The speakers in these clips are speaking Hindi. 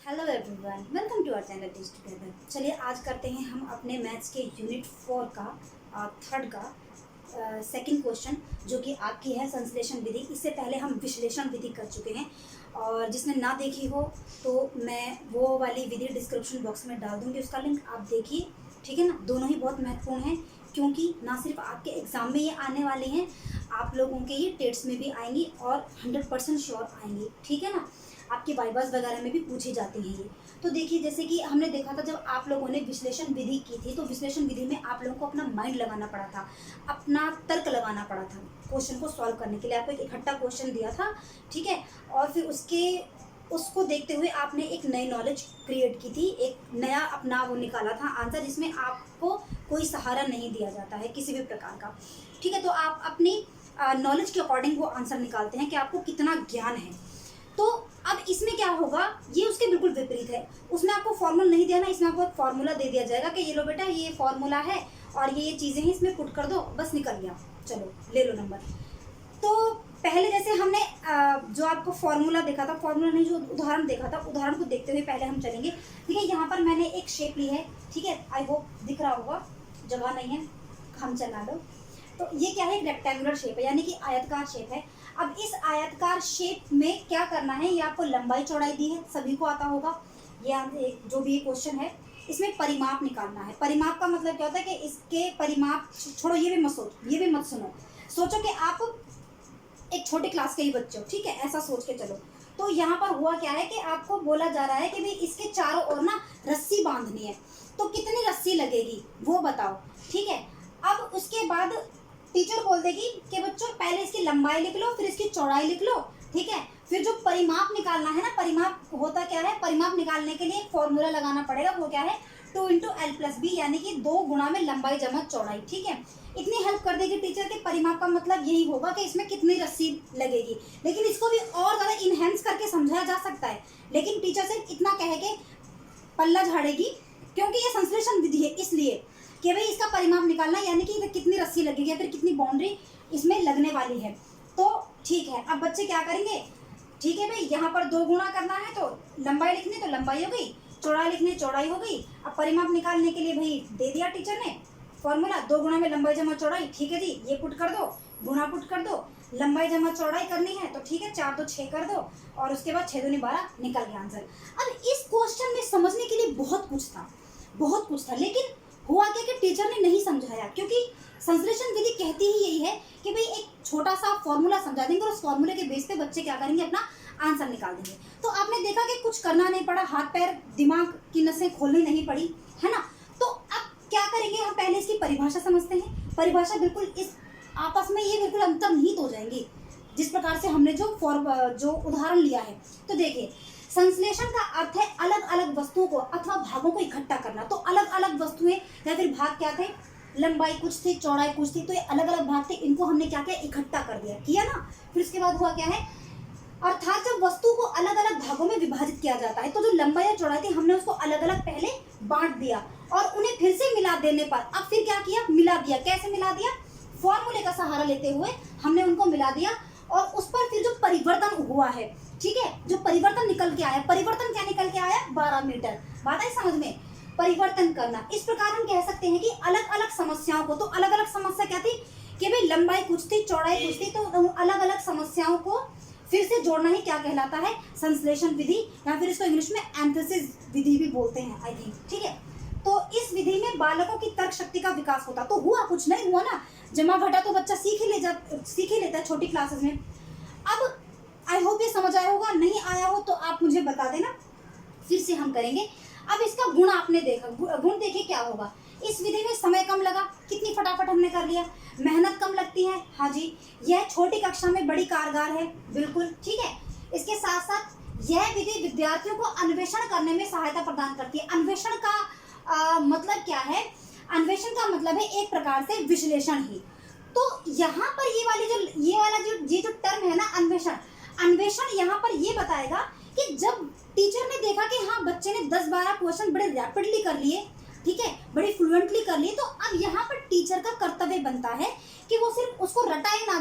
Hello everyone, welcome to our channel teach together. चलिए आज करते हैं हम अपने मैथ्स के यूनिट 4 का थर्ड का सेकंड क्वेश्चन, जो कि आपकी है संश्लेषण विधि। इससे पहले हम विश्लेषण विधि कर चुके हैं, और जिसने ना देखी हो तो मैं वो वाली विधि डिस्क्रिप्शन बॉक्स में डाल दूँगी, उसका लिंक आप देखिए, ठीक है ना। दोनों ही बहुत महत्वपूर्ण हैं, क्योंकि ना सिर्फ आपके एग्ज़ाम में ये आने वाले हैं, आप लोगों के ये टेट्स में भी आएंगी और 100% श्योर आएंगी, ठीक है ना। आपकी वाइवास वगैरह में भी पूछी जाती हैं ये। तो देखिए, जैसे कि हमने देखा था जब आप लोगों ने विश्लेषण विधि की थी, तो विश्लेषण विधि में आप लोगों को अपना माइंड लगाना पड़ा था, अपना तर्क लगाना पड़ा था। क्वेश्चन को सॉल्व करने के लिए आपको एक इकट्ठा क्वेश्चन दिया था, ठीक है। और फिर उसको देखते हुए आपने एक नई नॉलेज क्रिएट की थी, एक नया अपना वो निकाला था आंसर, जिसमें आपको कोई सहारा नहीं दिया जाता है किसी भी प्रकार का, ठीक है। तो आप अपनी नॉलेज के अकॉर्डिंग वो आंसर निकालते हैं कि आपको कितना ज्ञान है। तो अब इसमें क्या होगा, ये उसके बिल्कुल विपरीत है। उसमें आपको फॉर्मूला नहीं दिया ना, इसमें आपको एक फॉर्मूला दे दिया जाएगा कि ये लो बेटा, ये फॉर्मूला है और ये चीज़ें हैं, इसमें पुट कर दो, बस निकल गया, चलो ले लो नंबर। तो पहले जैसे हमने जो आपको फॉर्मूला देखा था, फॉर्मूला नहीं, जो उदाहरण देखा था, उदाहरण को देखते हुए पहले हम चलेंगे। देखिए यहाँ पर मैंने एक शेप ली है, ठीक है, आई होप दिख रहा होगा, जगह नहीं है, हम चला लो। तो ये क्या है, एक रेक्टेंगुलर शेप है, यानी कि आयतकार शेप है। अब इस आयतकार शेप में क्या करना है, ये आपको लंबाई चौड़ाई दी है, सभी को आता होगा। ये जो भी क्वेश्चन है, इसमें परिमाप निकालना है। परिमाप का मतलब क्या होता है कि इसके परिमाप छोड़ो, ये भी मत सोचो, ये भी मत सुनो, सोचो कि आप एक छोटे क्लास के ही बच्चे हो, ठीक है, ऐसा सोच के चलो। तो यहाँ पर हुआ क्या है कि आपको बोला जा रहा है कि भाई इसके चारों ओर ना रस्सी बांधनी है, तो कितनी रस्सी लगेगी वो बताओ, ठीक है। अब उसके बाद टीचर बोल देगी कि बच्चों पहले इसकी लंबाई लिख लो, फिर इसकी चौड़ाई लिख लो, ठीक है। फिर जो परिमाप निकालना है ना, परिमाप होता क्या है, परिमाप निकालने के लिए एक फॉर्मूला लगाना पड़ेगा, वो क्या है, 2 × L+B, यानी कि 2 गुणा में लंबाई जमा चौड़ाई, ठीक है। इतनी हेल्प कर देगी टीचर के। परिमाप का मतलब यही होगा कि इसमें कितनी रस्सी लगेगी, लेकिन इसको भी और ज़्यादा इनहेंस करके समझाया जा सकता है, लेकिन टीचर सिर्फ इतना कहे के पल्ला झाड़ेगी, क्योंकि ये संश्लेषण विधि है, इसलिए कि भाई इसका परिमाप निकालना, यानी कि कितनी रस्सी लगेगी या फिर कितनी बाउंड्री इसमें लगने वाली है। तो ठीक है, अब बच्चे क्या करेंगे, ठीक है भाई, यहाँ पर 2 गुणा करना है तो लंबाई लिखनी, तो लंबाई हो गई, चौड़ाई लिखनी, चौड़ाई हो गई। अब परिमाप निकालने के लिए भाई दे दिया टीचर ने फॉर्मूला, 2 गुणा में लंबाई जमा चौड़ाई, ठीक है जी, ये पुट कर दो, गुणा पुट कर दो, लंबाई जमा चौड़ाई करनी है तो ठीक है, 4 तो 6 कर दो, और उसके बाद 6 दूनी 12, निकल गया आंसर। अब इस क्वेश्चन में समझने के लिए बहुत कुछ था, बहुत कुछ था, लेकिन हुआ क्या कि टीचर ने नहीं समझाया, क्योंकि संश्लेषण विधि कहती ही यही है कि भाई एक छोटा सा फॉर्मूला समझा देंगे और उस फॉर्मूले के बेस पे बच्चे क्या करेंगे, अपना आंसर निकाल देंगे। तो आपने देखा कि कुछ करना नहीं पड़ा, हाथ पैर दिमाग की नसें खोलनी नहीं पड़ी, है ना। तो अब क्या करेंगे, हम पहले इसकी परिभाषा समझते हैं। परिभाषा बिल्कुल इस आपस में ये बिल्कुल अंतर्निहित हो जाएंगी, जिस प्रकार से हमने जो उदाहरण लिया है। तो देखिए, संश्लेषण का अर्थ है अलग अलग वस्तुओं को अथवा भागों को इकट्ठा करना। तो अलग अलग वस्तुएं या फिर भाग क्या थे, लंबाई कुछ थी, चौड़ाई कुछ थी, तो ये अलग अलग भाग थे, इनको हमने क्या किया, इकट्ठा कर दिया, किया ना। फिर उसके बाद हुआ क्या है, अर्थात जब वस्तु को अलग अलग भागों में विभाजित किया जाता है, तो जो लंबाई या चौड़ाई थी, हमने उसको अलग अलग पहले बांट दिया, और उन्हें फिर से मिला देने पर अब फिर क्या किया, मिला दिया। कैसे मिला दिया, फॉर्मूले का सहारा लेते हुए हमने उनको मिला दिया, और उस पर फिर जो परिवर्तन हुआ है, ठीक है, जो परिवर्तन निकल के आया, परिवर्तन क्या निकल के आया, 12 मीटर। बात है समझ में, परिवर्तन करना। इस प्रकार हम कह सकते हैं कि अलग अलग समस्याओं को, तो अलग अलग समस्या क्या थी कि भाई लंबाई कुछ थी, चौड़ाई कुछ थी, तो अलग अलग समस्याओं को फिर से जोड़ना ही क्या कहलाता है, संश्लेषण विधि, या फिर इसको इंग्लिश में एंथेसिस विधि भी बोलते हैं, आई थिंक, ठीक है। तो इस विधि में बालकों की तर्क शक्ति का विकास होता। तो हुआ कुछ नहीं हुआ ना, जमा घटा तो बच्चा सीख ही लेता है छोटी क्लासेस में। अब आई होप ये समझ आया होगा, नहीं आया हो तो आप मुझे बता देना, फिर से हम करेंगे। अब इसका गुण आपने देखा, गुण देखिए क्या होगा। इस विधि में समय कम लगा, कितनी फटाफट हमने कर लिया। मेहनत कम लगती है, हाँ जी। यह छोटी कक्षा में बड़ी कारगर है, बिल्कुल ठीक है। इसके साथ साथ यह विधि विद्यार्थियों को अन्वेषण करने में सहायता प्रदान करती है। अन्वेषण का मतलब क्या है, अन्वेषण का मतलब है एक प्रकार से विश्लेषण ही। तो यहाँ पर ये जो टर्म है ना, अन्वेषण, अन्वेषण यहाँ पर ये बताएगा कि जब टीचर ने देखा कि हाँ बच्चे ने 10-12 क्वेश्चन बड़े रैपिडली कर लिए, ठीक है, बड़ी फ्लुएंटली कर लिए, तो अब यहाँ पर टीचर का कर्तव्य बनता है कि वो सिर्फ उसको रटाए ना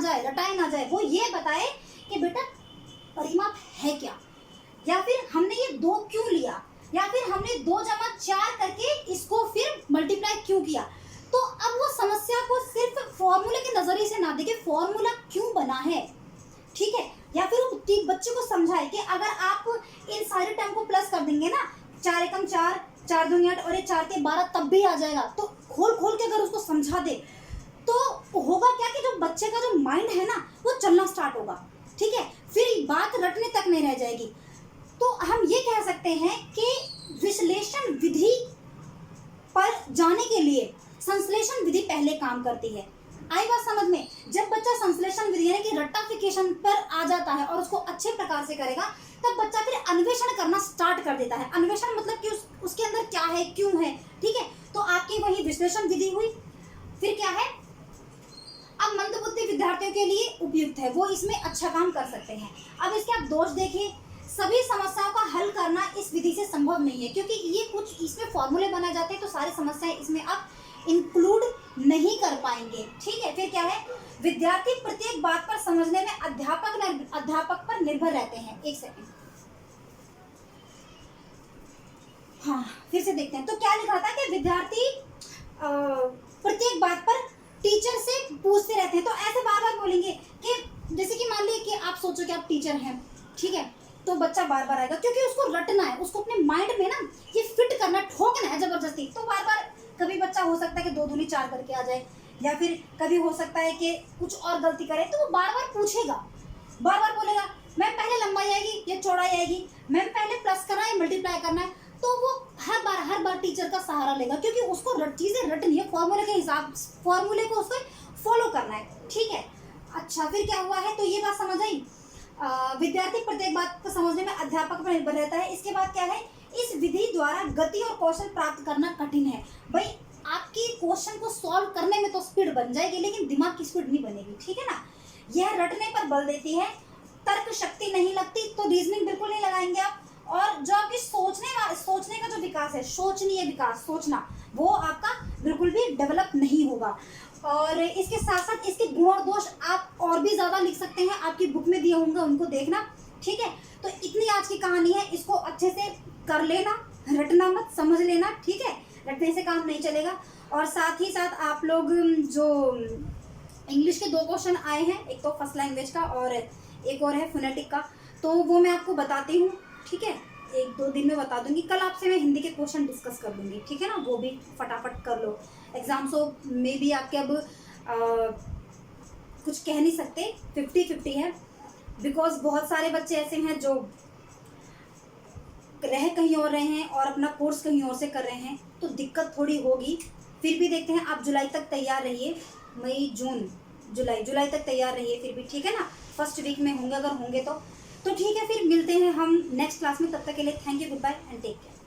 जाए, वो ये बताए कि बेटा परिमाप है क्या, या फिर हमने ये 2 क्यों लिया, ठीक है। या फिर बच्चे को समझाए कि अगर आप इन सारे टर्म को प्लस कर देंगे ना, 4 एकम 4, 4 दूनी 8 और ये 4 के 12 तब भी आ जाएगा। तो खोल खोल के अगर उसको समझा दे तो होगा क्या कि जो बच्चे का जो माइंड है ना वो चलना स्टार्ट होगा, ठीक है। फिर बात रटने तक नहीं रह जाएगी। तो हम ये कह सकते हैं कि विश्लेषण विधि पर जाने के लिए संश्लेषण विधि पहले काम करती है। आई बात समझ में? जब बच्चा संश्लेषण विधि यानी कि रट्टाफिकेशन पर आ जाता है और उसको अच्छे प्रकार से करेगा, तब बच्चा फिर अन्वेषण करना स्टार्ट कर देता है। अन्वेषण मतलब कि उसके अंदर क्या है, क्यों है, ठीक है। तो आपकी वही विश्लेषण विधि हुई। फिर क्या है, अब मंदबुद्धि विद्यार्थियों के लिए उपयुक्त है, वो इसमें अच्छा काम कर सकते हैं। अब इसके आप दोष देखिए, सभी समस्याओं का हल करना इस विधि से संभव नहीं है, क्योंकि ये कुछ इसमें फॉर्मूले बनाए जाते हैं, तो सारी समस्याएं इसमें आप इंक्लूड नहीं कर पाएंगे, ठीक है। फिर क्या है, विद्यार्थी प्रत्येक बात पर समझने में अध्यापक पर निर्भर रहते हैं। एक सेकंड, हाँ फिर से देखते हैं। तो क्या लिखा था कि विद्यार्थी प्रत्येक बात पर टीचर से पूछते रहते हैं। तो ऐसे बार बार बोलेंगे कि जैसे कि मान लीजिए कि आप सोचो कि आप टीचर हैं, ठीक है, तो बच्चा बार बार आएगा क्योंकि उसको रटना है, उसको अपने माइंड में ना ये फिट करना, ठोकना है जबरदस्ती। तो बार बार कभी बच्चा हो सकता है कि 2 दूनी 4 करके आ जाए, या फिर कभी हो सकता है कि कुछ और गलती करे, तो वो बार बार पूछेगा, बार बार बोलेगा मैम पहले लंबाई आएगी या चौड़ाई आएगी, मैम पहले प्लस करना है मल्टीप्लाई करना है। तो वो हर बार टीचर का सहारा लेगा, क्योंकि उसको चीजें रटनी है, फॉर्मूले के हिसाब, फॉर्मूले को उसको फॉलो करना है, ठीक है। अच्छा फिर क्या हुआ है, तो ये बात समझ आई। विद्यार्थी प्रत्येक बात को समझने में अध्यापक पर निर्भर रहता है। इसके बाद क्या है, इस विधि द्वारा गति और कौशल प्राप्त करना कठिन है। भाई आपकी क्वेश्चन को सॉल्व करने में तो स्पीड बन जाएगी, लेकिन दिमाग की स्पीड नहीं बनेगी, ठीक है ना। यह रटने पर बल देती है, तर्क शक्ति नहीं लगती, तो रीजनिंग बिल्कुल नहीं लगाएंगे आप। और जो आपकी सोचने का जो विकास है, सोचनीय विकास, सोचना, वो आपका बिल्कुल भी डेवलप नहीं होगा। और इसके साथ साथ इसके गुण और दोष आप और भी ज़्यादा लिख सकते हैं, आपकी बुक में दिए होंगे, उनको देखना, ठीक है। तो इतनी आज की कहानी है, इसको अच्छे से कर लेना, रटना मत, समझ लेना, ठीक है। रटने से काम नहीं चलेगा। और साथ ही साथ आप लोग जो इंग्लिश के 2 क्वेश्चन आए हैं, एक तो फर्स्ट लैंग्वेज का और एक और है फोनेटिक का, तो वो मैं आपको बताती हूँ, ठीक है। 1-2 दिन में बता दूंगी। कल आपसे मैं हिंदी के क्वेश्चन डिस्कस कर दूंगी, ठीक है ना, वो भी फटाफट कर लो। एग्जाम्स में भी आपके अब कुछ कह नहीं सकते, 50-50 है, बिकॉज बहुत सारे बच्चे ऐसे हैं जो रह कहीं और रहे हैं और अपना कोर्स कहीं और से कर रहे हैं, तो दिक्कत थोड़ी होगी। फिर भी देखते हैं, आप जुलाई तक तैयार रहिए, मई जून जुलाई तक तैयार रहिए फिर भी, ठीक है ना। फर्स्ट वीक में होंगे, अगर होंगे तो ठीक है। फिर मिलते हैं हम नेक्स्ट क्लास में, तब तक के लिए thank you, goodbye and take care.